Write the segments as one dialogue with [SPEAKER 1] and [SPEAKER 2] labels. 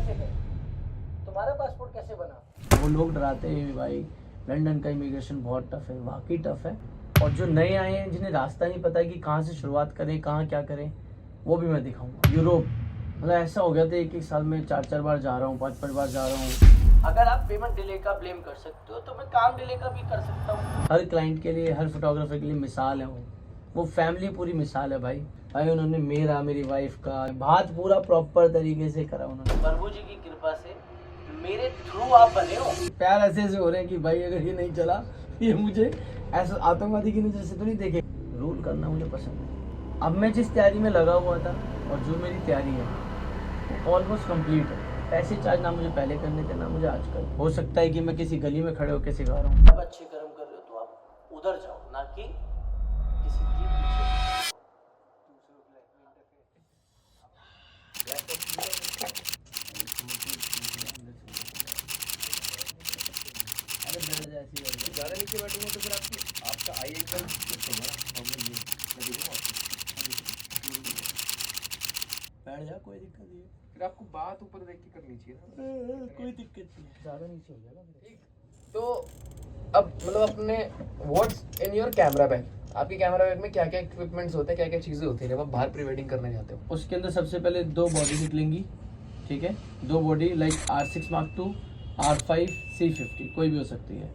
[SPEAKER 1] कैसे गए? तुम्हारा पासपोर्ट कैसे बना? वो लोग डराते हैं भाई, लंदन का इमिग्रेशन बहुत टफ है, वाकई टफ है। और जो नए आए हैं जिन्हें रास्ता नहीं पता है कि कहाँ से शुरुआत करें, कहाँ क्या करें, वो भी मैं दिखाऊंगा। यूरोप मतलब ऐसा हो गया था, एक साल में 4 बार जा रहा हूँ, 5 बार जा रहा हूँ। अगर आप पेमेंट डिले का ब्लेम कर सकते हो तो मैं काम डिले का भी कर सकता हूँ। हर क्लाइंट के लिए, हर फोटोग्राफर के लिए मिसाल है वो फैमिली पूरी मिसाल है भाई उन्होंने मेरी वाइफ का बात पूरा प्रॉपर तरीके से करा उन्होंने। प्रभु जी की कृपा से मेरे थ्रू आप बने हो। प्यार ऐसे हो रहे हैं कि भाई अगर ये नहीं चला, ये मुझे ऐसा आतंकवादी की नजर से तो नहीं देखे। रूल करना मुझे पसंद है। अब मैं जिस तैयारी में लगा हुआ था और जो मेरी तैयारी है वो ऑलमोस्ट कंप्लीट है। पैसे चार्ज ना मुझे पहले करने थे ना मुझे आजकल। हो सकता है कि मैं किसी गली में खड़े होकर सिखा रहा हूँ। अब अच्छे कर्म कर रहे हो तो आप उधर जाओ, ना कि किसी की पीछे।
[SPEAKER 2] ज़्यादा नीचे बैठूंगा तो फिर आपका आई एंगल शिफ्ट होगा ना, प्रॉब्लम ये मैं देखूंगा
[SPEAKER 1] बैठ जा, कोई दिक्कत नहीं है।
[SPEAKER 2] फिर आपको बात ऊपर देख के करनी चाहिए ना।
[SPEAKER 1] कोई दिक्कत नहीं है, ज़्यादा नीचे हो जाएगा फिर।
[SPEAKER 2] तो अब मतलब अपने what's in your camera bag, आपके कैमरा बैग में क्या क्या इक्विपमेंट्स होते हैं, क्या क्या चीज़ें होती हैं जब आप बाहर प्री वेडिंग करने जाते हो?
[SPEAKER 1] उसके अंदर सबसे पहले 2 बॉडी निकलेंगी, ठीक है। 2 body like R6 Mark II, R5 C50 कोई भी हो सकती है,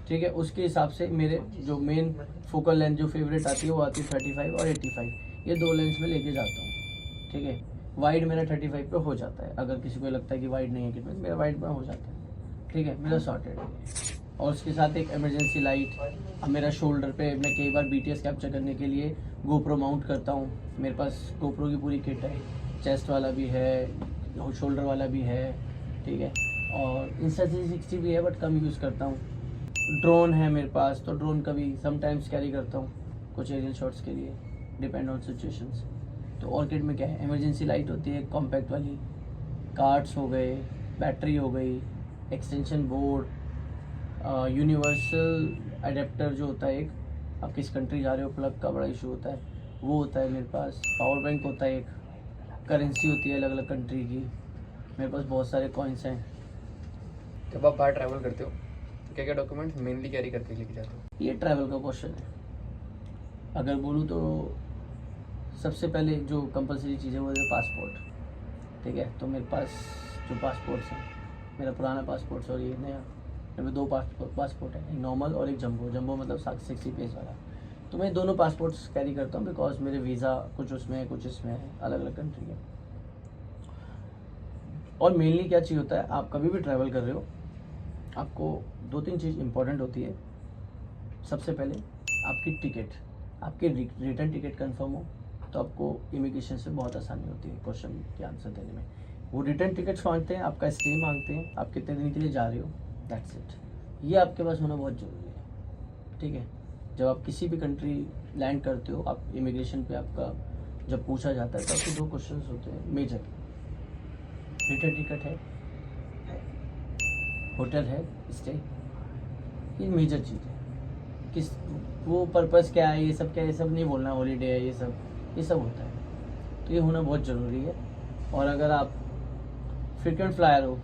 [SPEAKER 1] ठीक है। उसके हिसाब से मेरे जो मेन फोकल लेंथ जो फेवरेट आती है वो आती है 35 और 85। ये 2 लेंस में लेके जाता हूँ, ठीक है। वाइड मेरा 35 पे हो जाता है। अगर किसी को लगता है कि वाइड नहीं है कितने, मेरा वाइड में हो जाता है, ठीक है। मेरा सॉर्टेड है। और उसके साथ एक इमरजेंसी लाइट। अब मेरा शोल्डर पे मैं कई बार BTS कैप्चर करने के लिए GoPro माउंट करता हूँ। मेरे पास GoPro की पूरी किट है, चेस्ट वाला भी है, शोल्डर वाला भी है, ठीक है। और Insta360 भी है बट कम यूज़ करता हूँ। ड्रोन है मेरे पास, तो ड्रोन का भी समटाइम्स कैरी करता हूँ कुछ एरियल शॉट्स के लिए, डिपेंड ऑन सिचुएशंस। तो ऑर्किड में क्या है, इमरजेंसी लाइट होती है कॉम्पैक्ट वाली, कार्ड्स हो गए, बैटरी हो गई, एक्सटेंशन बोर्ड, यूनिवर्सल अडेप्टर जो होता है एक, आप किस कंट्री जा रहे हो प्लग का बड़ा इशू होता है, वो होता है मेरे पास। पावर बैंक होता है एक, करेंसी होती है अलग अलग कंट्री की। मेरे पास बहुत सारे कॉइन्स हैं।
[SPEAKER 2] जब आप बाहर ट्रैवल करते हो तो क्या क्या डॉक्यूमेंट्स मेनली कैरी करके लेके जाते हो?
[SPEAKER 1] ये ट्रैवल का क्वेश्चन है। अगर बोलूँ तो सबसे पहले जो कंपलसरी चीज़ है वो है पासपोर्ट, ठीक है। तो मेरे पास जो पासपोर्ट्स हैं, मेरा पुराना पासपोर्ट और ये नया, मेरे में 2 पासपोर्ट है, एक नॉर्मल और एक जंबो मतलब 60 पेज वाला। तो मैं दोनों पासपोर्ट्स कैरी करता हूँ बिकॉज मेरे वीज़ा कुछ उसमें है कुछ इसमें है, अलग अलग कंट्री के। और मेनली क्या चाहिए होता है, आप कभी भी ट्रैवल कर रहे हो आपको 2-3 चीज़ इंपॉर्टेंट होती है। सबसे पहले आपकी टिकट, आपकी रिटर्न टिकट कंफर्म हो तो आपको इमिग्रेशन से बहुत आसानी होती है क्वेश्चन के आंसर देने में। वो रिटर्न टिकट्स मांगते हैं, आपका स्टे मांगते हैं, आप कितने दिन के लिए जा रहे हो, दैट्स इट। ये आपके पास होना बहुत ज़रूरी है, ठीक है। जब आप किसी भी कंट्री लैंड करते हो, आप इमिग्रेशन पे आपका जब पूछा जाता है तो आपके 2 क्वेश्चन होते हैं मेजर। रिटर्न टिकट है, होटल है, स्टे, ये मेजर चीज़ है। किस वो पर्पस क्या है, ये सब क्या है, ये सब नहीं बोलना हॉलीडे है, ये सब होता है। तो ये होना बहुत ज़रूरी है। और अगर आप फ्रीक्वेंट फ्लायर हो,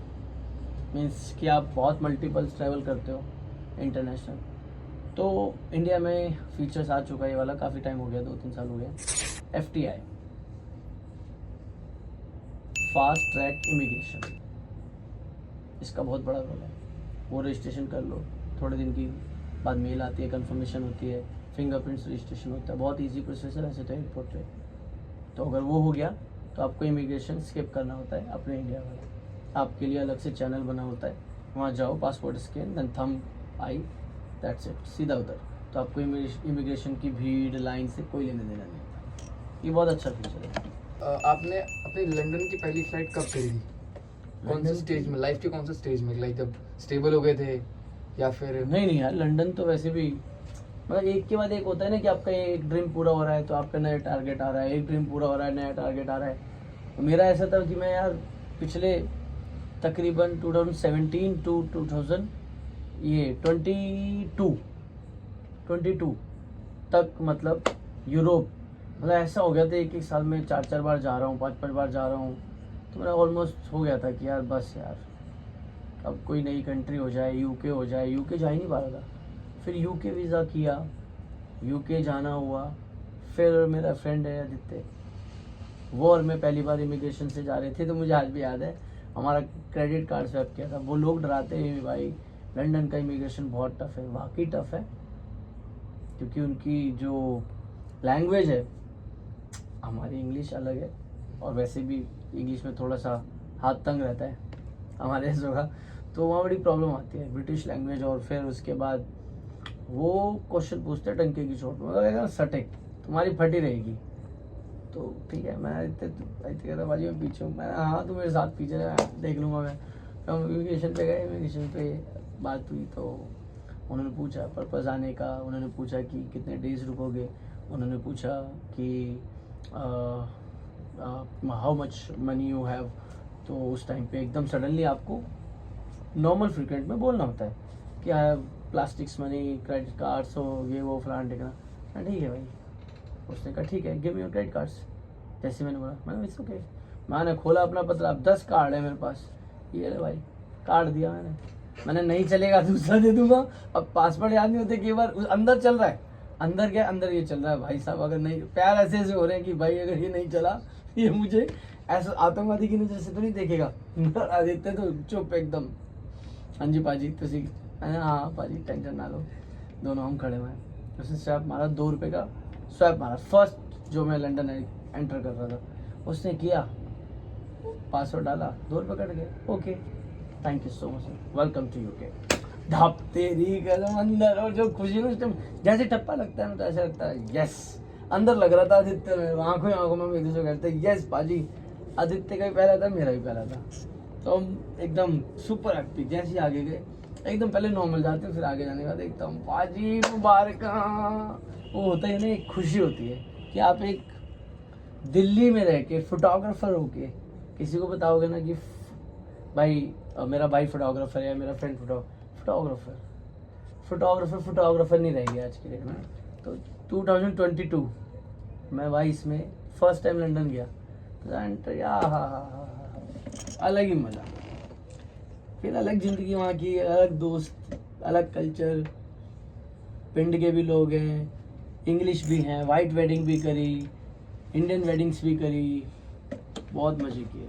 [SPEAKER 1] मीन्स कि आप बहुत मल्टीपल्स ट्रैवल करते हो इंटरनेशनल, तो इंडिया में फीचर्स आ चुका है ये वाला, काफ़ी टाइम हो गया, 2-3 साल हो गया। FTI, फास्ट ट्रैक इमिग्रेशन, इसका बहुत बड़ा रोल है। वो रजिस्ट्रेशन कर लो, थोड़े दिन की बाद मेल आती है, कंफर्मेशन होती है, फिंगरप्रिंट्स रजिस्ट्रेशन होता है, बहुत इजी प्रोसेस है वैसे तो एयरपोर्ट पे। तो अगर वो हो गया तो आपको इमिग्रेशन स्किप करना होता है अपने इंडिया वाला। आपके लिए अलग से चैनल बना होता है, वहाँ जाओ, passport scan, then thumb eye, that's it, सीधा उधर। तो आपको इमिग्रेशन की भीड़ लाइन से कोई लेने देना नहीं होता। ये बहुत अच्छा फीचर है।
[SPEAKER 2] आपने अपनी लंदन की पहली फ्लाइट कब करी थी? कौन से स्टेज में, लाइफ के कौन से स्टेज में, लाइक जब स्टेबल हो गए थे या फिर?
[SPEAKER 1] नहीं यार, लंदन तो वैसे भी मतलब एक के बाद एक होता है ना कि आपका एक ड्रीम पूरा हो रहा है तो आपका नया टारगेट आ रहा है, एक ड्रीम पूरा हो रहा है नया टारगेट आ रहा है। तो मेरा ऐसा था कि मैं यार पिछले तकरीबन 2017 टू 2000 ये 22 तक मतलब यूरोप मतलब ऐसा हो गया था, एक साल में 4 बार जा रहा हूँ, 5 बार जा रहा हूँ। तो मेरा ऑलमोस्ट हो गया था कि यार बस यार अब कोई नई कंट्री हो जाए, यूके हो जाए। यूके जा ही नहीं पा रहा था। फिर यूके वीज़ा किया, यूके जाना हुआ। फिर मेरा फ्रेंड है आदित्य, वो और मैं पहली बार इमिग्रेशन से जा रहे थे, तो मुझे आज भी याद है हमारा क्रेडिट कार्ड स्वैप किया था। वो लोग डराते हैं भाई लंदन का इमिग्रेशन बहुत टफ है, वाकई टफ है, क्योंकि उनकी जो लैंग्वेज है, हमारी इंग्लिश अलग है, और वैसे भी इंग्लिश में थोड़ा सा हाथ तंग रहता है हमारे ऐसों का, तो वहाँ बड़ी प्रॉब्लम आती है ब्रिटिश लैंग्वेज। और फिर उसके बाद वो क्वेश्चन पूछते हैं टंके की चोट में, मतलब सटेक तुम्हारी फटी रहेगी। तो ठीक है, मैं इतने कहता बाजी में पीछे हूँ। मैं हाँ तू मेरे साथ पीछे रहा, देख लूँगा मैं। तो हम इमिग्रेशन पे गए, इमिग्रेशन पे बात हुई तो उन्होंने पूछा पर्पज़ आने का, उन्होंने पूछा कि कितने डेज रुकोगे, उन्होंने पूछा कि how much money you have. तो उस टाइम पे एकदम सडनली आपको नॉर्मल फ्रिक्वेंट में बोलना होता है कि I have plastics money, credit cards हो, ये वो फलान टिकना। ठीक है भाई। उसने कहा ठीक है, give me your credit cards. जैसे मैंने बोला, मैंने इट्स ओके। मैंने खोला अपना पत्र, अब 10 कार्ड है मेरे पास, ये ले भाई, कार्ड दिया मैंने नहीं चलेगा दूसरा दे दूंगा। अब पासवर्ड याद नहीं होते, कई बार अंदर चल रहा है, अंदर क्या अंदर ये चल रहा है भाई साहब। अगर नहीं, प्यार ऐसे ऐसे हो रहे हैं कि भाई अगर ये नहीं चला, ये मुझे ऐसा आतंकवादी की नजर से तो नहीं देखेगा। आदित्य तो चुप एकदम, हाँ जी पाजी तुसी, हाँ पाजी टेंशन ना लो। दोनों हम खड़े हुए हैं। उसने स्वैप मारा, 2 रुपये का स्वैप मारा, फर्स्ट जो मैं लंदन एंटर कर रहा था। उसने किया, पासवर्ड डाला, 2 रुपये कट गए। Okay thank you so much, welcome to UK. ढाप तेरी कदम अंदर, और जो खुशी उस टाइम जैसे टप्पा लगता है ना, तो ऐसा लगता है यस, अंदर लग रहा था आदित्य में, आंखों में एक दूसरे को कहते हैं यस पाजी। आदित्य का भी पहला था, मेरा भी पहला था, तो हम एकदम सुपर हैप्पी। जैसे ही आगे गए, एकदम पहले नॉर्मल जाते, फिर आगे जाने के बाद एकदम पाजी मुबारक। वो होता है ना, एक खुशी होती है कि आप एक दिल्ली में रह के फोटोग्राफर होके किसी को बताओगे ना कि भाई मेरा भाई फोटोग्राफर है, मेरा फ्रेंड फोटोग्राफर नहीं रह गया आज के डेट में। तो 2022 मैं भाई इसमें फर्स्ट टाइम लंदन गया, अलग ही मज़ा, फिर अलग ज़िंदगी वहाँ की, अलग दोस्त, अलग कल्चर, पिंड के भी लोग हैं, इंग्लिश भी हैं, वाइट वेडिंग भी करी, इंडियन वेडिंग्स भी करी, बहुत मज़े किए।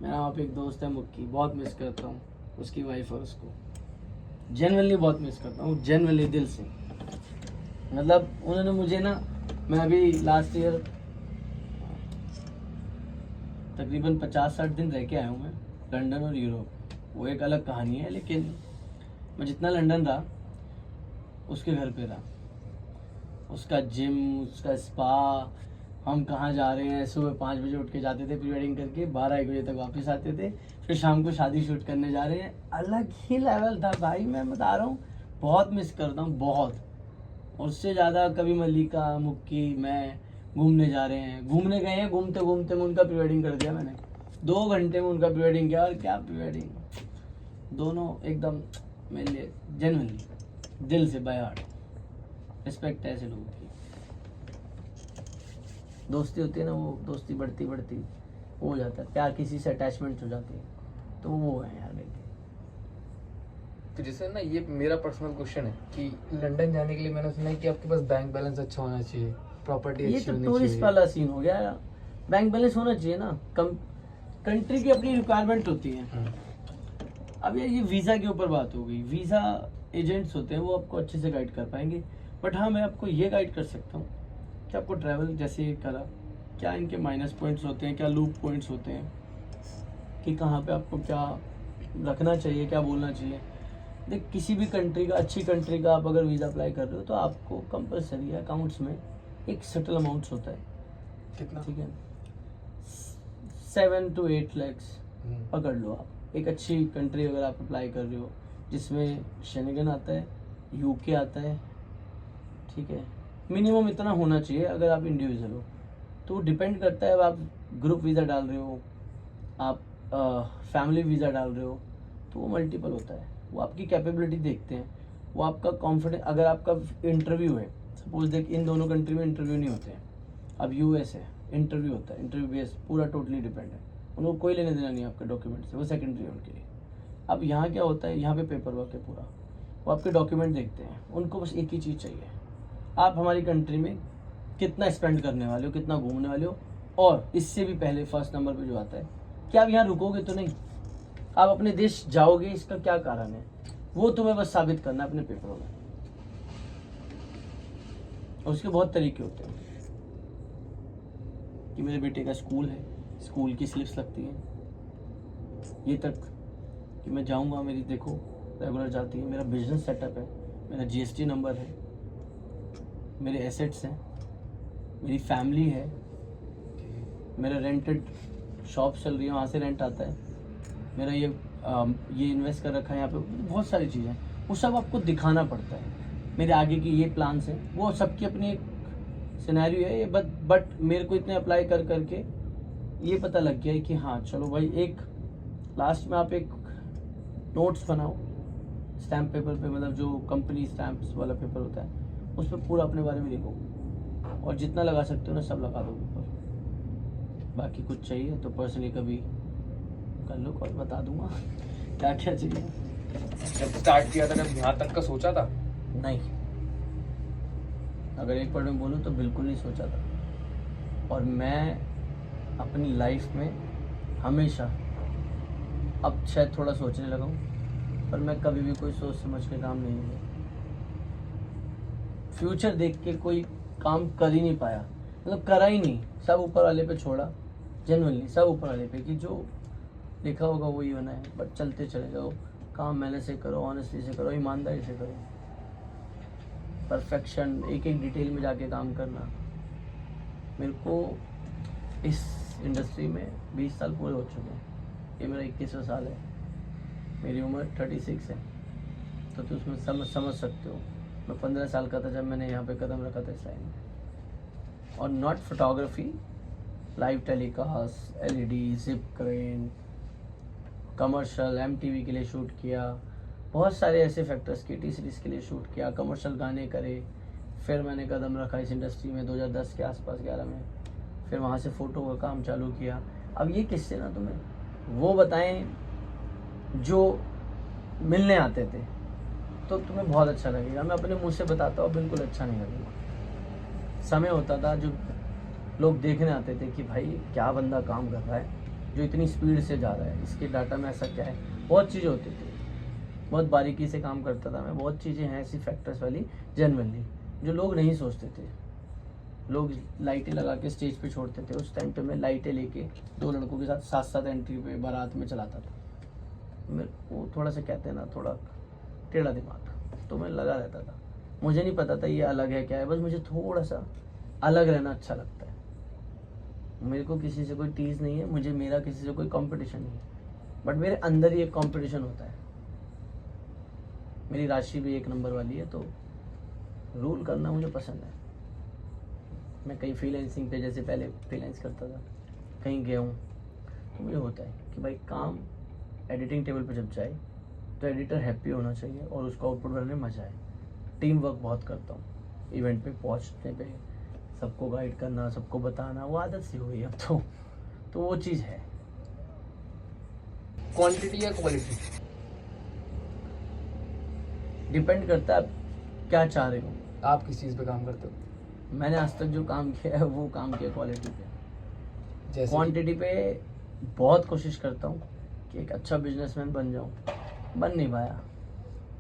[SPEAKER 1] मेरा वहाँ पे एक दोस्त है मुक्की, बहुत मिस करता हूँ उसकी वाइफ और उसको, जेन्युइनली बहुत मिस करता हूँ, जेन्युइनली दिल से। मतलब उन्होंने मुझे ना, मैं अभी लास्ट ईयर तकरीबन 50-60 दिन रह के आया हूँ मैं लंदन और यूरोप। वो एक अलग कहानी है, लेकिन मैं जितना लंदन रहा उसके घर पे रहा, उसका जिम, उसका स्पा, हम कहाँ जा रहे हैं, सुबह 5 बजे उठ के जाते थे प्री वेडिंग करके, 12-1 बजे तक वापस आते थे, फिर शाम को शादी शूट करने जा रहे हैं। अलग ही लेवल था भाई, मैं बता रहा हूँ, बहुत मिस करता हूँ बहुत। और उससे ज़्यादा कभी मल्लिका, मुक्की, मैं घूमने जा रहे हैं, घूमने गए हैं, घूमते घूमते में उनका प्री वेडिंग कर दिया मैंने, 2 घंटे में उनका प्री वेडिंग किया। और क्या प्री वेडिंग, दोनों एकदम मेरे लिए जेन्युइनली दिल से, बाय हार्ट रिस्पेक्ट है ऐसे लोगों की। दोस्ती होती है ना, वो दोस्ती बढ़ती बढ़ती वो हो जाता है, प्यार किसी से अटैचमेंट हो जाती है, तो वो है यार मेरे।
[SPEAKER 2] तो जैसे ना, ये मेरा पर्सनल क्वेश्चन है कि लंदन जाने के लिए मैंने सुना है कि आपके पास बैंक बैलेंस अच्छा होना चाहिए, प्रॉपर्टी
[SPEAKER 1] ये
[SPEAKER 2] अच्छी
[SPEAKER 1] तो
[SPEAKER 2] होनी
[SPEAKER 1] टूरिस्ट
[SPEAKER 2] चाहिए।
[SPEAKER 1] वाला सीन हो गया। बैंक बैलेंस होना चाहिए ना, कम कंट्री की अपनी रिक्वायरमेंट होती है। अब यार ये वीज़ा के ऊपर बात हो गई, वीज़ा एजेंट्स होते हैं, वो आपको अच्छे से गाइड कर पाएंगे। बट हाँ, मैं आपको ये गाइड कर सकता हूँ कि आपको ट्रैवल जैसे करा, क्या इनके माइनस पॉइंट्स होते हैं, क्या लूप पॉइंट्स होते हैं, कि कहाँ पे आपको क्या रखना चाहिए, क्या बोलना चाहिए। देख, किसी भी कंट्री का, अच्छी कंट्री का आप अगर वीज़ा अप्लाई कर रहे हो तो आपको कंपलसरी अकाउंट्स में एक सेटल अमाउंट्स होता है।
[SPEAKER 2] कितना?
[SPEAKER 1] ठीक है, 7 to 8 lakhs पकड़ लो आप। एक अच्छी कंट्री अगर आप अप्लाई कर रहे हो जिसमें शेंगन आता है, यूके आता है, ठीक है, मिनिमम इतना होना चाहिए अगर आप इंडिविजुअल हो। तो डिपेंड करता है, अब आप ग्रुप वीज़ा डाल रहे हो, आप फैमिली वीज़ा डाल रहे हो, तो वो मल्टीपल होता है। वो आपकी कैपेबिलिटी देखते हैं, वो आपका कॉन्फिडेंस। अगर आपका इंटरव्यू है, सपोज देख इन दोनों कंट्री में इंटरव्यू नहीं होते हैं, अब यूएस है, इंटरव्यू होता है, इंटरव्यू बेस पूरा टोटली डिपेंड है। उनको कोई लेने देना नहीं आपके डॉक्यूमेंट से, वो सेकेंडरी है उनके लिए। अब यहाँ क्या होता है, यहाँ पे पेपर वर्क है पूरा, वो आपके डॉक्यूमेंट देखते हैं, उनको बस एक ही चीज़ चाहिए, आप हमारी कंट्री में कितना स्पेंड करने वाले हो, कितना घूमने वाले हो, और इससे भी पहले फर्स्ट नंबर पे जो आता है कि आप यहाँ रुकोगे तो नहीं, आप अपने देश जाओगे, इसका क्या कारण है, वो तुम्हें बस साबित करना है अपने पेपरों में। और उसके बहुत तरीके होते हैं कि मेरे बेटे का स्कूल है, स्कूल की स्लिप्स लगती हैं, ये तक कि मैं जाऊंगा, मेरी देखो रेगुलर जाती है, मेरा बिजनेस सेटअप है, मेरा जीएसटी नंबर है, मेरे एसेट्स हैं, मेरी फैमिली है, मेरा रेंटेड शॉप चल रही है, वहाँ से रेंट आता है, मेरा ये इन्वेस्ट कर रखा है यहाँ पे, बहुत सारी चीज़ें, वो सब आपको दिखाना पड़ता है। मेरे आगे की ये प्लान्स हैं, वो सबकी अपनी एक सिनेरियो है ये, बट मेरे को इतने अप्लाई कर करके ये पता लग गया है कि हाँ चलो भाई, एक लास्ट में आप एक नोट्स बनाओ स्टैम्प पेपर पे, मतलब जो कंपनी स्टैम्प्स वाला पेपर होता है, उस पर पूरा अपने बारे में लिखो, और जितना लगा सकते हो ना सब लगा दो पेपर। बाकी कुछ चाहिए तो पर्सनली कभी कर लो कॉल, बता दूंगा क्या क्या चाहिए।
[SPEAKER 2] जब स्टार्ट किया था, जब यहाँ तक का सोचा था?
[SPEAKER 1] नहीं, अगर एक वर्ड में बोलूँ तो बिल्कुल नहीं सोचा था। और मैं अपनी लाइफ में हमेशा, अब शायद थोड़ा सोचने लगा हूँ, पर मैं कभी भी कोई सोच समझ के काम नहीं किया, फ्यूचर देख के कोई काम कर ही नहीं पाया, मतलब करा ही नहीं, सब ऊपर वाले पे छोड़ा, जेन्युइनली सब ऊपर वाले पे, कि जो लिखा होगा वही होना है, बट चलते चले जाओ, काम मेहनत से करो, ऑनेस्टली से करो, ईमानदारी से करो, परफेक्शन, एक एक डिटेल में जाके काम करना। मेरे को इस इंडस्ट्री में 20 साल पूरे हो चुके हैं, ये मेरा 21वां साल है, मेरी उम्र 36 है, तो उसमें समझ सकते हो मैं 15 साल का था जब मैंने यहाँ पे कदम रखा था इस लाइन में। और not photography, live telecast, LED, zip crane, commercial, MTV के लिए शूट किया, बहुत सारे ऐसे फैक्टर्स के टी सीरीज़ के लिए शूट किया, कमर्शियल गाने करे, फिर मैंने कदम रखा इस इंडस्ट्री में 2010 के आसपास 11 में, फिर वहाँ से फ़ोटो का काम चालू किया। अब ये किससे ना तुम्हें वो बताएं जो मिलने आते थे, तो तुम्हें बहुत अच्छा लगेगा। मैं अपने मुंह से बताता हूँ, बिल्कुल अच्छा नहीं लगेगा। समय होता था जो लोग देखने आते थे कि भाई क्या बंदा काम कर रहा है, जो इतनी स्पीड से जा रहा है, इसके डाटा में ऐसा क्या है, बहुत चीज़ें होती थी, बहुत बारीकी से काम करता था मैं, बहुत चीज़ें हैं ऐसी फैक्टर्स वाली जेन्युइनली जो लोग नहीं सोचते थे। लोग लाइटें लगा के स्टेज पे छोड़ते थे, उस टाइम पे मैं लाइटें लेके 2 लड़कों के साथ 7 एंट्री पे बारात में चलाता था। मेरे को थोड़ा सा कहते हैं ना, थोड़ा टेढ़ा दिमाग, तो मैं लगा रहता था, मुझे नहीं पता था ये अलग है क्या है, बस मुझे थोड़ा सा अलग रहना अच्छा लगता है। मेरे को किसी से कोई टीज नहीं है, मुझे मेरा किसी से कोई कंपटीशन नहीं है, बट मेरे अंदर ही एक कंपटीशन होता है। मेरी राशि भी 1 नंबर वाली है, तो रूल करना मुझे पसंद है। मैं कहीं फ्रीलांसिंग पे, जैसे पहले फ्रीलांस करता था, कहीं गया हूँ, तो मुझे होता है कि भाई काम एडिटिंग टेबल पे जब जाए तो एडिटर हैप्पी होना चाहिए और उसको आउटपुट बनाने में मजा आए। टीम वर्क बहुत करता हूँ, इवेंट पे पहुँचने पे सबको गाइड करना, सबको बताना, वो आदत सी हो गई अब तो वो चीज़ है।
[SPEAKER 2] क्वांटिटी या क्वालिटी?
[SPEAKER 1] डिपेंड करता है आप क्या चाह रहे हो।
[SPEAKER 2] आप किस चीज़ पे काम करते हो?
[SPEAKER 1] मैंने आज तक जो काम किया है वो काम किया क्वालिटी पे।
[SPEAKER 2] जैसे
[SPEAKER 1] क्वांटिटी पे बहुत कोशिश करता हूँ कि एक अच्छा बिजनेसमैन बन जाऊँ, बन नहीं पाया,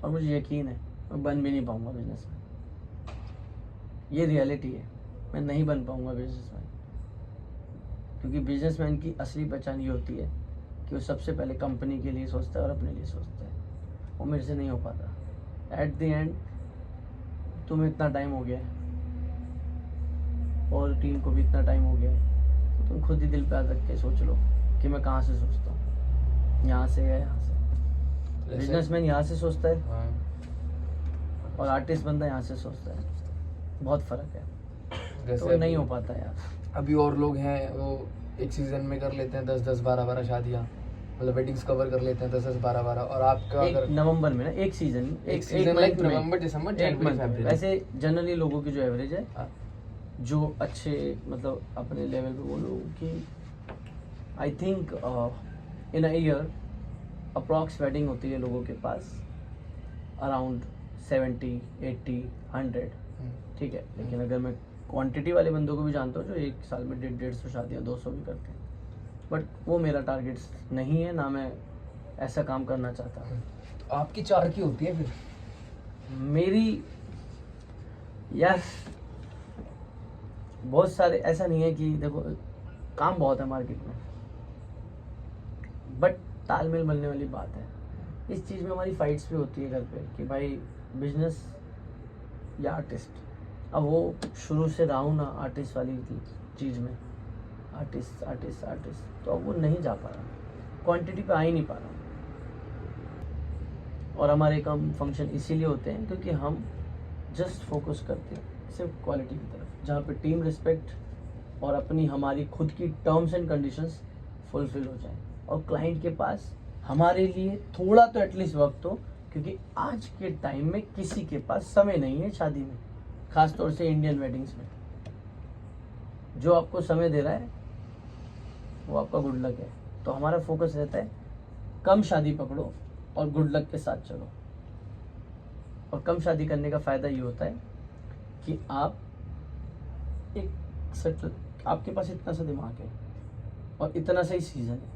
[SPEAKER 1] और मुझे यकीन है मैं बन भी नहीं पाऊँगा बिजनेसमैन। ये रियलिटी है, मैं नहीं बन पाऊँगा बिजनेसमैन, क्योंकि बिजनेसमैन की असली पहचान ये होती है कि वो सबसे पहले कंपनी के लिए सोचता है और अपने लिए सोचता है। वो मेरे से नहीं हो पाता। एट द एंड तुम्हें इतना टाइम हो गया है और टीम को भी इतना टाइम हो गया है, तो तुम खुद ही दिल पे हाथ रख के सोच लो कि मैं कहाँ से सोचता हूँ, यहाँ से या यहाँ से। बिजनेसमैन यहाँ से सोचता है,
[SPEAKER 2] हाँ।
[SPEAKER 1] और आर्टिस्ट बंदा यहाँ से सोचता है, बहुत फ़र्क है,
[SPEAKER 2] जैसे
[SPEAKER 1] तो नहीं हो पाता यार।
[SPEAKER 2] अभी और लोग हैं वो एक सीजन में कर लेते हैं 10-10, 12-12 शादियाँ, मतलब वेडिंग्स कवर कर लेते हैं 10-10, 12-12, और आपका अगर
[SPEAKER 1] नवंबर में ना एक सीजन
[SPEAKER 2] लाइक नवंबर, दिसंबर, जनवरी, फरवरी,
[SPEAKER 1] वैसे जनरली लोगों की जो एवरेज है,
[SPEAKER 2] हाँ।
[SPEAKER 1] जो अच्छे मतलब अपने लेवल पे बोलो कि I think in a year approx wedding होती है लोगों के पास अराउंड 70, 80, 100, ठीक है। लेकिन अगर मैं क्वांटिटी वाले बंदों को भी जानता हूँ जो एक साल में 150 शादियाँ 200 भी करते हैं, बट वो मेरा टारगेट नहीं है, ना मैं ऐसा काम करना चाहता।
[SPEAKER 2] तो आपकी 4 की होती है फिर?
[SPEAKER 1] मेरी यार बहुत सारे, ऐसा नहीं है कि देखो काम बहुत है मार्केट में, बट तालमेल बनने वाली बात है। इस चीज़ में हमारी फाइट्स भी होती है घर पे कि भाई बिजनेस या आर्टिस्ट। अब वो शुरू से रहा हूँ ना आर्टिस्ट वाली चीज़ में, आर्टिस्ट आर्टिस्ट आर्टिस्ट, तो अब वो नहीं जा पा रहा, क्वांटिटी पे आ ही नहीं पा रहा। और हमारे कम फंक्शन इसीलिए होते हैं क्योंकि हम जस्ट फोकस करते हैं सिर्फ क्वालिटी की तरफ, जहाँ पे टीम रिस्पेक्ट और अपनी हमारी खुद की टर्म्स एंड कंडीशंस फुलफिल हो जाए और क्लाइंट के पास हमारे लिए थोड़ा तो एटलीस्ट वक्त हो, क्योंकि आज के टाइम में किसी के पास समय नहीं है शादी में, खास तौर से इंडियन वेडिंग्स में। जो आपको समय दे रहा है वो आपका गुड लक है। तो हमारा फोकस रहता है कम शादी पकड़ो और गुड लक के साथ चलो। और कम शादी करने का फ़ायदा ये होता है कि आप एक सेटल, आपके पास इतना सा दिमाग है और इतना सा ही सीज़न है,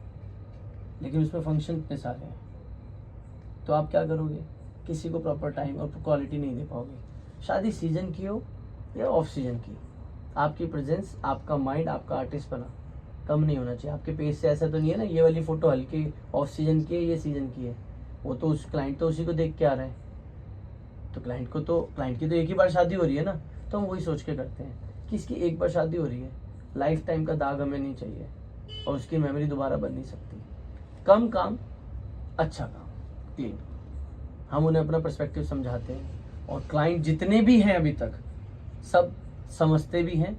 [SPEAKER 1] लेकिन उसमें फंक्शन इतने सारे हैं, तो आप क्या करोगे? किसी को प्रॉपर टाइम और क्वालिटी नहीं दे पाओगे। शादी सीजन की हो या ऑफ सीजन की, आपकी प्रेजेंस, आपका माइंड, आपका आर्टिस्ट बना कम नहीं होना चाहिए। आपके पेज से ऐसा तो नहीं है ना ये वाली फ़ोटो हल्की ऑफ सीजन की है, ये सीजन की है। वो तो उस क्लाइंट तो उसी को देख के आ रहा है, तो क्लाइंट की तो एक ही बार शादी हो रही है ना, तो हम वही सोच के करते हैं कि इसकी एक बार शादी हो रही है, लाइफ टाइम का दाग हमें नहीं चाहिए और उसकी मेमोरी दोबारा बन नहीं सकती। कम काम, अच्छा काम, क्लीन। हम उन्हें अपना पर्सपेक्टिव समझाते हैं और क्लाइंट जितने भी हैं अभी तक सब समझते भी हैं।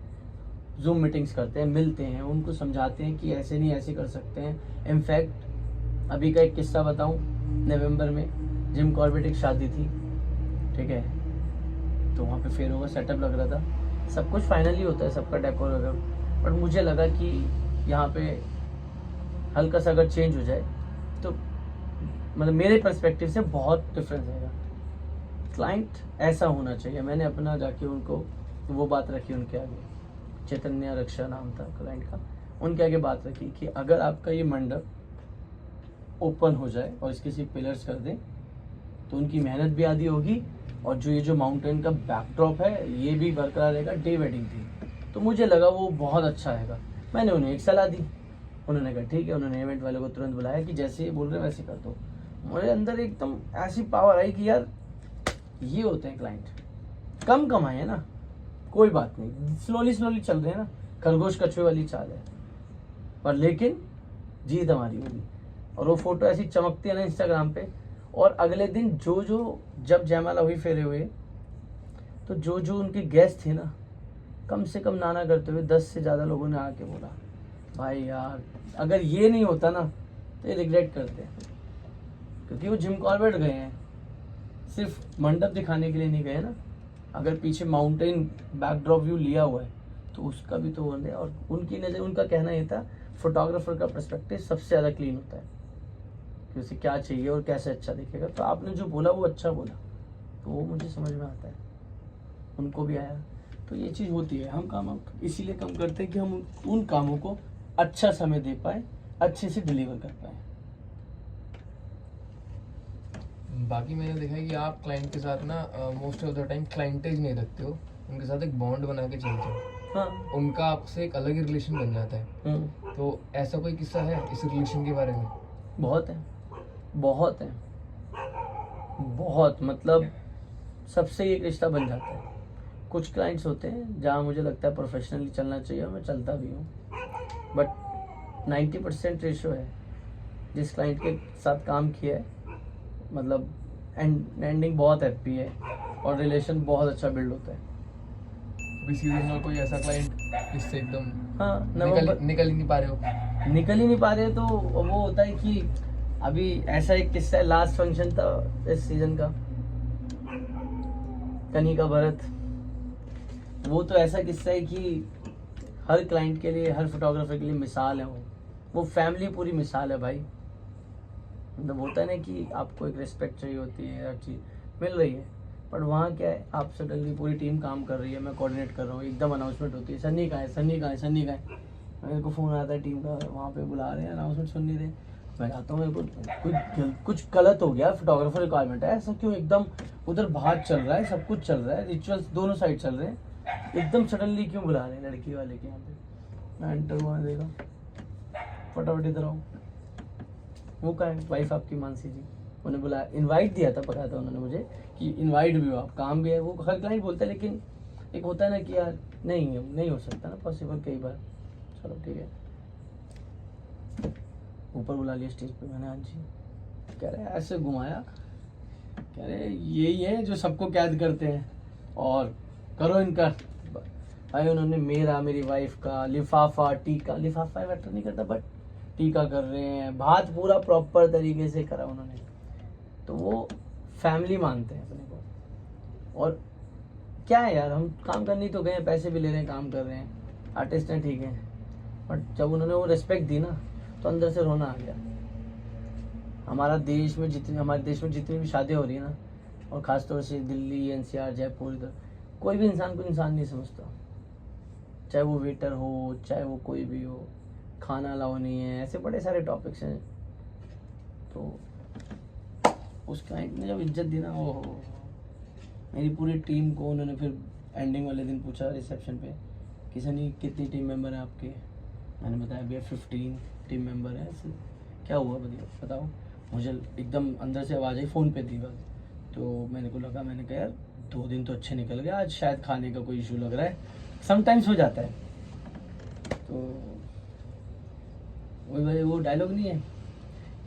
[SPEAKER 1] जूम मीटिंग्स करते हैं, मिलते हैं, उनको समझाते हैं कि ऐसे नहीं ऐसे कर सकते हैं। इनफैक्ट अभी का एक किस्सा बताऊं, नवंबर में जिम कॉर्बेट एक शादी थी, ठीक है, तो वहाँ पे फेरों का सेटअप लग रहा था, सब कुछ फाइनली होता है, सबका डेकोर वगैरह, बट मुझे लगा कि यहाँ पे हल्का सा अगर चेंज हो जाए तो मतलब मेरे पर्सपेक्टिव से बहुत डिफरेंस आएगा। क्लाइंट ऐसा होना चाहिए। मैंने अपना जाके उनको वो बात रखी उनके आगे, चैतन्य रक्षा नाम था क्लाइंट का, उनके आगे बात रखी कि अगर आपका ये मंडप ओपन हो जाए और इसके सिर्फ पिलर्स कर दें तो उनकी मेहनत भी आधी होगी और जो माउंटेन का बैकड्रॉप है ये भी बरकरार रहेगा। डे वेडिंग थी तो मुझे लगा वो बहुत अच्छा रहेगा। मैंने उन्हें एक सलाह दी, उन्होंने कहा ठीक है। उन्होंने इवेंट वाले को तुरंत बुलाया कि जैसे ये बोल रहे हैं वैसे कर दो। मेरे अंदर एकदम ऐसी पावर आई कि यार ये होते हैं क्लाइंट, कम कमाए है ना, कोई बात नहीं, स्लोली चल रहे हैं ना, खरगोश कछुए वाली चाल है, पर लेकिन जीत हमारी होगी। और वो फोटो ऐसी चमकती है ना इंस्टाग्राम पे। और अगले दिन जब जयमाला हुई फेरे हुए, तो जो उनके गेस्ट थे ना, कम से कम नाना करते हुए 10 से ज़्यादा लोगों ने आके बोला भाई यार अगर ये नहीं होता ना तो ये रिग्रेट करते हैं, क्योंकि वो जिम कॉर्बेट गए हैं, सिर्फ मंडप दिखाने के लिए नहीं गए ना। अगर पीछे माउंटेन बैकड्रॉप व्यू लिया हुआ है तो उसका भी तो होने। और उनकी नज़र, उनका कहना ये था फोटोग्राफर का पर्सपेक्टिव सबसे ज़्यादा क्लीन होता है कि उसे क्या चाहिए और कैसे अच्छा दिखेगा। तो आपने जो बोला वो अच्छा बोला, तो वो मुझे समझ में आता है, उनको भी आया। तो ये चीज़ होती है। हम काम इसीलिए कम करते हैं कि हम उन कामों को अच्छा समय दे पाए, अच्छे से डिलीवर कर पाए।
[SPEAKER 2] बाकी मैंने देखा है कि आप क्लाइंट के साथ ना most of the time clientage नहीं रखते हो, उनके साथ एक बॉन्ड बना के चलते हो।
[SPEAKER 1] हाँ,
[SPEAKER 2] उनका आपसे एक अलग ही रिलेशन बन जाता है। तो ऐसा कोई किस्सा है इस रिलेशन के बारे में?
[SPEAKER 1] बहुत है, बहुत है, बहुत, मतलब सबसे एक रिश्ता बन जाता है। कुछ क्लाइंट्स होते हैं जहाँ मुझे लगता है प्रोफेशनली चलना चाहिए और मैं चलता भी हूँ, बट 90% रेशो है जिस क्लाइंट के साथ काम किया है, मतलब एंडिंग बहुत हैप्पी है और रिलेशन बहुत अच्छा बिल्ड होता है।
[SPEAKER 2] अभी सीरियस और कोई ऐसा क्लाइंट जिससे एकदम
[SPEAKER 1] हाँ,
[SPEAKER 2] निकल ही नहीं पा रहे हो?
[SPEAKER 1] निकल ही नहीं पा रहे तो वो होता है कि अभी ऐसा एक किस्सा है, लास्ट फंक्शन था इस सीजन का, कनिका भरत। वो तो ऐसा किस्सा है कि हर क्लाइंट के लिए, हर फोटोग्राफर के लिए मिसाल है वो। वो फैमिली पूरी मिसाल है भाई। मतलब होता है ना कि आपको एक रिस्पेक्ट चाहिए होती है, हर चीज़ मिल रही है, बट वहाँ क्या है, आप सडनली पूरी टीम काम कर रही है, मैं कोऑर्डिनेट कर रहा हूँ, एकदम अनाउंसमेंट होती है, सन्नी कहाँ है, सन्नी कहाँ है, सन्नी कहाँ है, मेरे को फ़ोन आता है टीम का, वहाँ पे बुला रहे हैं, अनाउंसमेंट सुन नहीं रहे, मैं जाता हूँ, मेरे को कुछ गलत हो गया, फोटोग्राफर रिक्वायरमेंट है, ऐसा क्यों, एकदम उधर बाहर चल रहा है, सब कुछ चल रहा है, रिचुअल्स दोनों साइड चल रहे हैं, एकदम सडनली क्यों बुला रहे हैं लड़की वाले के यहाँ पे। मैं एंटर हुआ, देखा, फटाफट इधर आओ, वो क्या है, वाइफ आपकी मानसी जी, उन्हें बुलाया, इनवाइट दिया था, पता था उन्होंने मुझे कि इनवाइट भी हो आप, काम भी है, वो हर क्लाइंट बोलता है, लेकिन एक होता है ना कि यार नहीं हो सकता ना पॉसिबल कई बार, चलो ठीक है, ऊपर बुला लिया स्टेज पे मैंने, हाँ जी, कह रहे ऐसे घुमाया, कह रहे यही है जो सबको कैद करते हैं, और करो इनका भाई, उन्होंने मेरी वाइफ का लिफाफा टीका, लिफाफा मैटर नहीं करता, बट टीका कर रहे हैं, भात पूरा प्रॉपर तरीके से करा उन्होंने, तो वो फैमिली मानते हैं अपने को। और क्या है यार, हम काम करने तो गए, पैसे भी ले रहे हैं, काम कर रहे हैं, आर्टिस्ट हैं ठीक है, बट जब उन्होंने वो रिस्पेक्ट दी ना, तो अंदर से रोना आ गया। हमारे देश में जितनी भी शादी हो रही है ना, और ख़ासतौर से दिल्ली, एनसीआर, जयपुर, इधर कोई भी इंसान को इंसान नहीं समझता, चाहे वो वेटर हो, चाहे वो कोई भी हो, खाना अलाउ नहीं है, ऐसे बड़े सारे टॉपिक्स हैं। तो उस क्लाइंट ने जब इज्जत दी ना, वो मेरी पूरी टीम को उन्होंने फिर एंडिंग वाले दिन पूछा रिसेप्शन पे कि सनी कितनी टीम मेंबर हैं आपके, मैंने बताया भैया 15 टीम मेंबर हैं। ऐसे क्या हुआ बताओ, मुझे एकदम अंदर से आवाज़ आई, फ़ोन पे थी बात, तो मैंने कहा यार 2 दिन तो अच्छे निकल गए, आज शायद खाने का कोई इशू लग रहा है, समटाइम्स हो जाता है। तो वो डायलॉग नहीं है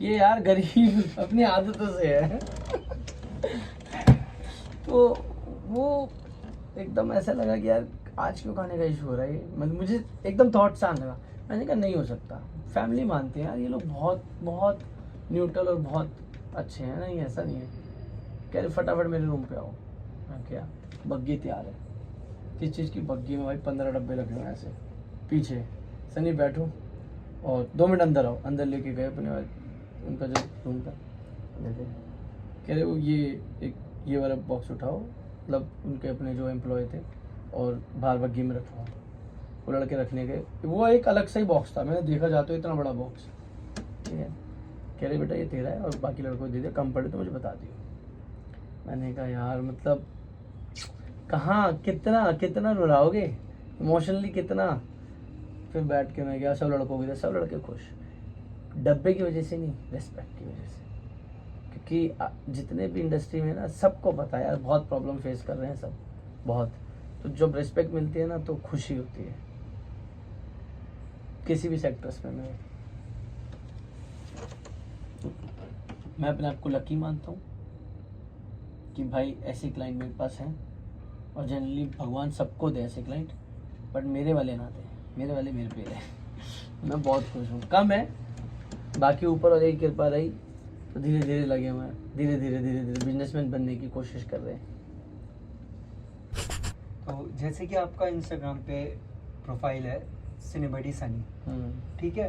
[SPEAKER 1] ये यार, गरीब अपनी आदतों से है। तो वो एकदम ऐसा लगा कि यार आज क्यों खाने का इशू हो रहा है, मतलब मुझे एकदम थॉट सा आने लगा। मैंने कहा नहीं हो सकता, फैमिली मानते हैं यार ये लोग, बहुत बहुत न्यूट्रल और बहुत अच्छे हैं, नहीं ऐसा नहीं है। कह रहे फटाफट मेरे रूम पे आओ। मैं क्या, बग्गी तैयार है, किस चीज़ की बग्गी में भाई 15 डब्बे रखे हुए ऐसे पीछे, सनी बैठो और 2 मिनट अंदर आओ। अंदर लेके गए अपने उनका जो रूम था, कह रहे वो ये वाला बॉक्स उठाओ, मतलब उनके अपने जो एम्प्लॉय थे, और बाहर बग्गी में रखवाओ। वो लड़के रखने गए, वो एक अलग सा ही बॉक्स था, मैंने देखा जाते हो इतना बड़ा बॉक्स, ठीक है। कह रहे बेटा ये तेरा है और बाकी लड़कों को दे दे, कम पड़े तो मुझे बता दियो। मैंने कहा यार मतलब कहाँ, कितना रुलाओगे इमोशनली, कितना। फिर बैठ के मैं गया, सब लड़कों की, सब लड़के खुश, डब्बे की वजह से नहीं, रिस्पेक्ट की वजह से। क्योंकि जितने भी इंडस्ट्री में ना, सबको पता है यार बहुत प्रॉब्लम फेस कर रहे हैं सब, बहुत। तो जब रिस्पेक्ट मिलती है ना, तो खुशी होती है किसी भी सेक्टर्स में। मैं अपने आप को लकी मानता हूँ कि भाई ऐसे क्लाइंट मेरे पास हैं, और जनरली भगवान सबको दे ऐसे क्लाइंट, बट मेरे वाले ना दे, मेरे वाले मेरे पे है। मैं बहुत खुश हूँ, कम है बाकी, ऊपर वाले की कृपा रही, तो धीरे धीरे लगे हुए हैं, धीरे धीरे बिजनेसमैन बनने की कोशिश कर रहे हैं।
[SPEAKER 3] तो जैसे कि आपका इंस्टाग्राम पे प्रोफाइल है सिनेबडी सनी, ठीक है,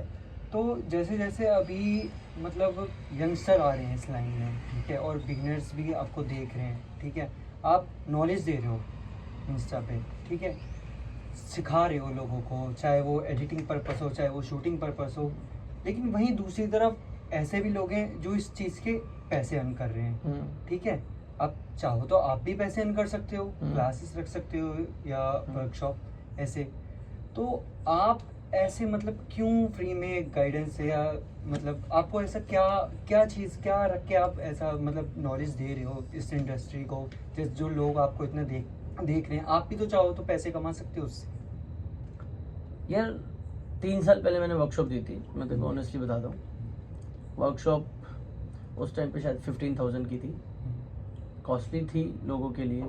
[SPEAKER 3] तो जैसे जैसे अभी मतलब यंगस्टर आ रहे हैं इस लाइन में, ठीक है, और बिगनर्स भी आपको देख रहे हैं, ठीक है, आप नॉलेज दे रहे हो इंस्टा पे, ठीक है, सिखा रहे हो लोगों को, चाहे वो एडिटिंग पर्पस हो, चाहे वो शूटिंग पर्पस हो, लेकिन वहीं दूसरी तरफ ऐसे भी लोग हैं जो इस चीज़ के पैसे अर्न कर रहे हैं, ठीक है। आप चाहो तो आप भी पैसे अर्न कर सकते हो, क्लासेस रख सकते हो या वर्कशॉप ऐसे। तो आप ऐसे मतलब क्यों फ्री में गाइडेंस है, या मतलब आपको ऐसा क्या चीज़ क्या रख के आप ऐसा मतलब नॉलेज दे रहे हो इस इंडस्ट्री को, जो लोग आपको इतना देख रहे हैं, आप भी तो चाहो तो पैसे कमा सकते हो उससे।
[SPEAKER 1] यार 3 साल पहले मैंने वर्कशॉप दी थी, मैं तेको ऑनेस्टली बताता हूँ। वर्कशॉप उस टाइम पे शायद 15,000 की थी, कॉस्टली थी लोगों के लिए,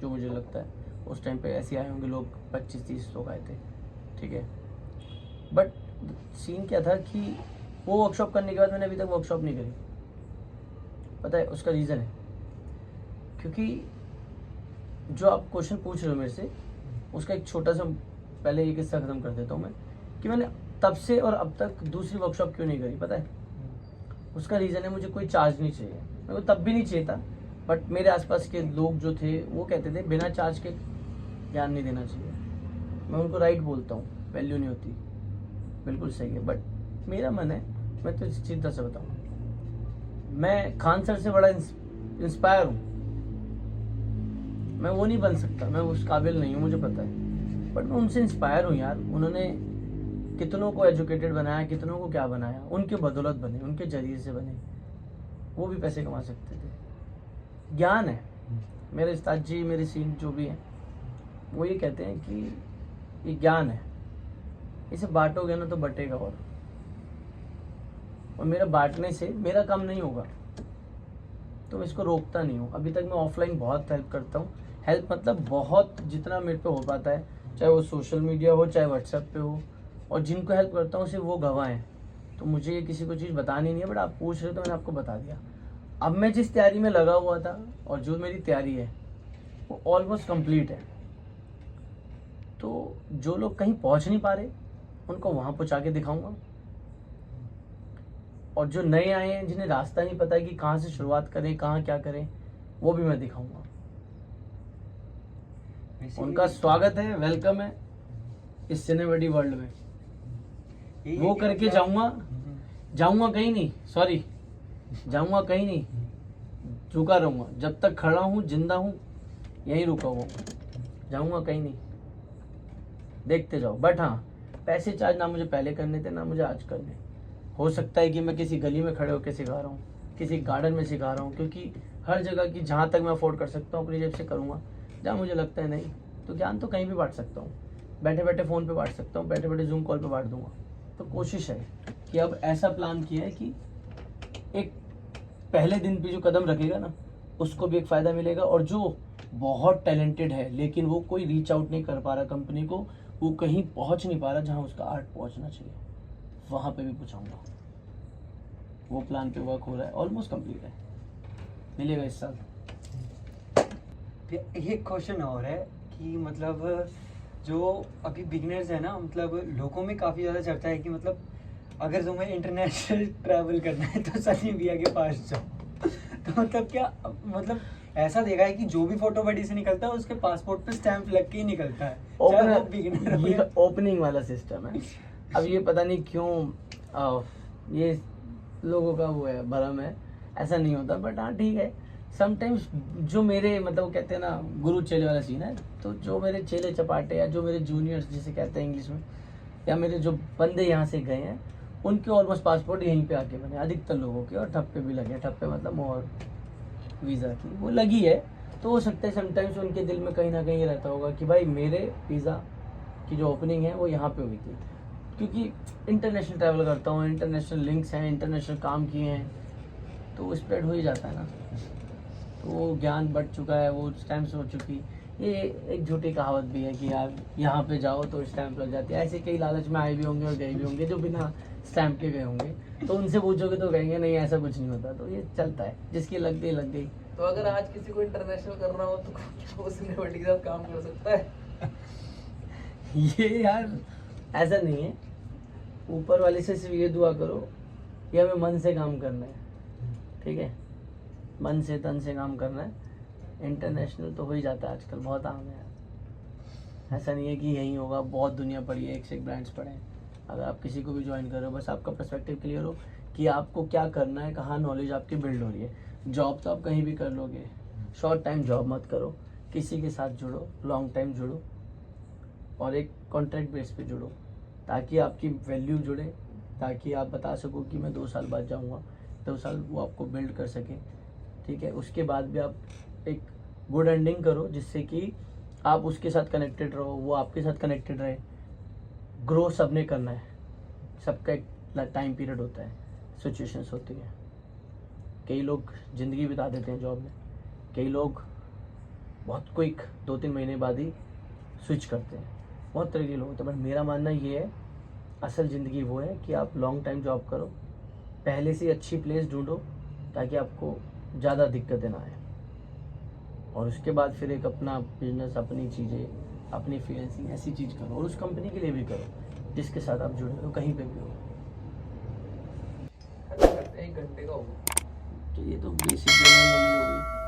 [SPEAKER 1] जो मुझे लगता है उस टाइम पे ऐसे आए होंगे लोग 25-30 लोग आए थे, ठीक है। बट सीन क्या था कि वो वर्कशॉप करने के बाद मैंने अभी तक वर्कशॉप नहीं करी। पता है उसका रीज़न है, क्योंकि जो आप क्वेश्चन पूछ रहे हो मेरे से, उसका एक छोटा सा पहले ये किस्सा ख़त्म कर देता हूँ मैं, कि मैंने तब से और अब तक दूसरी वर्कशॉप क्यों नहीं करी पता है? उसका रीज़न है मुझे कोई चार्ज नहीं चाहिए। मेरे को तब भी नहीं चाहिए था, बट मेरे आसपास के लोग जो थे वो कहते थे बिना चार्ज के ज्ञान नहीं देना चाहिए। मैं उनको राइट बोलता हूँ, वैल्यू नहीं होती, बिल्कुल सही है। बट मेरा मन है, मैं तो सीधा से बताऊँ, मैं खान सर से बड़ा इंस्पायर हूँ। मैं वो नहीं बन सकता, मैं उस काबिल नहीं हूँ, मुझे पता है, बट मैं उनसे इंस्पायर हूँ यार। उन्होंने कितनों को एजुकेटेड बनाया, कितनों को क्या बनाया, उनके बदौलत बने, उनके जरिए से बने। वो भी पैसे कमा सकते थे। ज्ञान है। मेरे उस्ताद जी, मेरे सीन जो भी हैं, वो ये कहते हैं कि ये ज्ञान है, इसे बांटोगे ना तो बटेगा। और मेरा बांटने से मेरा काम नहीं होगा, तो मैं इसको रोकता नहीं हूँ। अभी तक मैं ऑफलाइन बहुत हेल्प करता हूँ। हेल्प मतलब बहुत, जितना मेरे पे हो पाता है, चाहे वो सोशल मीडिया हो, चाहे व्हाट्सएप पे हो। और जिनको हेल्प करता हूँ सिर्फ वो गवाह हैं। तो मुझे ये किसी को चीज़ बतानी नहीं है, बट आप पूछ रहे तो मैंने आपको बता दिया। अब मैं जिस तैयारी में लगा हुआ था, और जो मेरी तैयारी है वो ऑलमोस्ट कंप्लीट है। तो जो लोग कहीं पहुँच नहीं पा रहे उनको वहाँ पहुँचा के दिखाऊंगा, और जो नए आए हैं जिन्हें रास्ता नहीं पता है कि कहाँ से शुरुआत करें, कहाँ क्या करें, वो भी मैं दिखाऊंगा। उनका स्वागत है, वेलकम है इस सिनेबडी वर्ल्ड में। वो करके जाऊंगा कहीं नहीं, सॉरी, जाऊंगा कहीं नहीं, झुका रहूंगा जब तक खड़ा हूँ, जिंदा हूँ, यहीं रुका हुआ हूँ, जाऊंगा कहीं नहीं। देखते जाओ। बट हाँ, पैसे चार्ज ना मुझे पहले करने थे, ना मुझे आज करने। हो सकता है कि मैं किसी गली में खड़े होकर सिखा रहा हूँ, किसी गार्डन में सिखा रहा हूँ, क्योंकि हर जगह की जहाँ तक मैं अफोर्ड कर सकता हूँ अपनी जेब से करूँगा। जहाँ मुझे लगता है नहीं, तो ज्ञान तो कहीं भी बांट सकता हूँ। बैठे बैठे फ़ोन पे बांट सकता हूँ, बैठे बैठे जूम कॉल पे बांट दूंगा। तो कोशिश है कि अब ऐसा प्लान किया है कि एक पहले दिन पे जो कदम रखेगा ना, उसको भी एक फ़ायदा मिलेगा। और जो बहुत टैलेंटेड है लेकिन वो कोई रीच आउट नहीं कर पा रहा कंपनी को, वो कहीं पहुँच नहीं पा रहा जहाँ उसका आर्ट पहुँचना चाहिए, वहाँ पे भी पहुँचाऊँगा। वो प्लान पे वर्क हो रहा है, ऑलमोस्ट कंप्लीट है, मिलेगा इस साल।
[SPEAKER 3] एक क्वेश्चन और है कि मतलब जो अभी बिगिनर्स है ना, मतलब लोगों में काफ़ी ज़्यादा चर्चा है कि मतलब अगर तुम्हें इंटरनेशनल ट्रैवल करना है तो सनी भैया के पास जाओ। तो मतलब क्या, मतलब ऐसा देखा है कि जो भी फोटो बड़ी से निकलता है उसके पासपोर्ट पे स्टैंप लग के ही निकलता है, चाहे वो बिगिनर हो।
[SPEAKER 1] ये ओपनिंग वाला सिस्टम है। अब ये पता नहीं क्यों ये लोगों का वो है, भरम है, ऐसा नहीं होता। बट हाँ ठीक है, समटाइम्स जो मेरे मतलब वो कहते हैं ना गुरु चेले वाला सीन है, तो जो मेरे चेले चपाटे या जो मेरे जूनियर्स जिसे कहते हैं इंग्लिश में, या मेरे जो बंदे यहाँ से गए हैं, उनके ऑलमोस्ट पासपोर्ट यहीं पे आके बने, अधिकतर लोगों के। और ठप्पे भी लगे, ठप्पे मतलब मोहर वीज़ा की वो लगी है। तो हो सकता है समटाइम्स उनके दिल में कहीं ना कहीं रहता होगा कि भाई मेरे वीज़ा की जो ओपनिंग है वो यहाँ पे हुई थी, क्योंकि इंटरनेशनल ट्रैवल करता हूँ, इंटरनेशनल लिंक्स हैं, इंटरनेशनल काम किए हैं, तो स्प्रेड हो ही जाता है ना। तो वो ज्ञान बढ़ चुका है, वो स्टैम्प्स हो चुकी। ये एक झूठी कहावत भी है कि यार यहाँ पे जाओ तो स्टैम्प लग जाती है। ऐसे कई लालच में आए भी होंगे और गए भी होंगे जो बिना स्टैम्प के गए होंगे, तो उनसे पूछोगे तो कहेंगे नहीं ऐसा कुछ नहीं होता। तो ये चलता है, जिसकी लग गई लग गई।
[SPEAKER 2] तो अगर आज किसी को इंटरनेशनल करना हो तो क्या वो सिनेबडी के साथ काम कर सकता है?
[SPEAKER 1] ये यार ऐसा नहीं है, ऊपर वाले से सिर्फ ये दुआ करो कि हमें मन से काम करना है, ठीक है, मन से तन से काम करना है। इंटरनेशनल तो हो ही जाता है आजकल, बहुत आम है यार। ऐसा नहीं है कि यही होगा, बहुत दुनिया पड़ी है, एक से एक ब्रांड्स पड़े हैं। अगर आप किसी को भी ज्वाइन कर रहे हो, बस आपका पर्सपेक्टिव क्लियर हो कि आपको क्या करना है, कहाँ नॉलेज आपकी बिल्ड हो रही है। जॉब तो आप कहीं भी कर लोगे, शॉर्ट टाइम जॉब मत करो, किसी के साथ जुड़ो, लॉन्ग टाइम जुड़ो, और एक कॉन्ट्रैक्ट बेस पे जुड़ो, ताकि आपकी वैल्यू जुड़े, ताकि आप बता सको कि मैं 2 साल बाद जाऊँगा, 2 साल वो आपको बिल्ड कर सके, ठीक है। उसके बाद भी आप एक गुड एंडिंग करो, जिससे कि आप उसके साथ कनेक्टेड रहो, वो आपके साथ कनेक्टेड रहे। ग्रो सबने करना है, सबका एक टाइम पीरियड होता है, सिचुएशंस होती हैं। कई लोग ज़िंदगी बिता देते हैं जॉब में, कई लोग बहुत क्विक 2-3 महीने बाद ही स्विच करते हैं, बहुत तरह के लोग होते हैं। बट मेरा मानना ये है, असल ज़िंदगी वो है कि आप लॉन्ग टाइम जॉब करो, पहले से अच्छी प्लेस ढूंढो ताकि आपको ज़्यादा दिक्कतें ना आए, और उसके बाद फिर एक अपना बिजनेस, अपनी चीज़ें, अपनी फ्रीलांसिंग ऐसी चीज़ करो, और उस कंपनी के लिए भी करो। जिसके साथ आप जुड़े हो कहीं पे भी हो।
[SPEAKER 2] करते 1 घंटे का होगा।
[SPEAKER 1] तो ये तो बेसिक जनरल नॉलेज हो गई।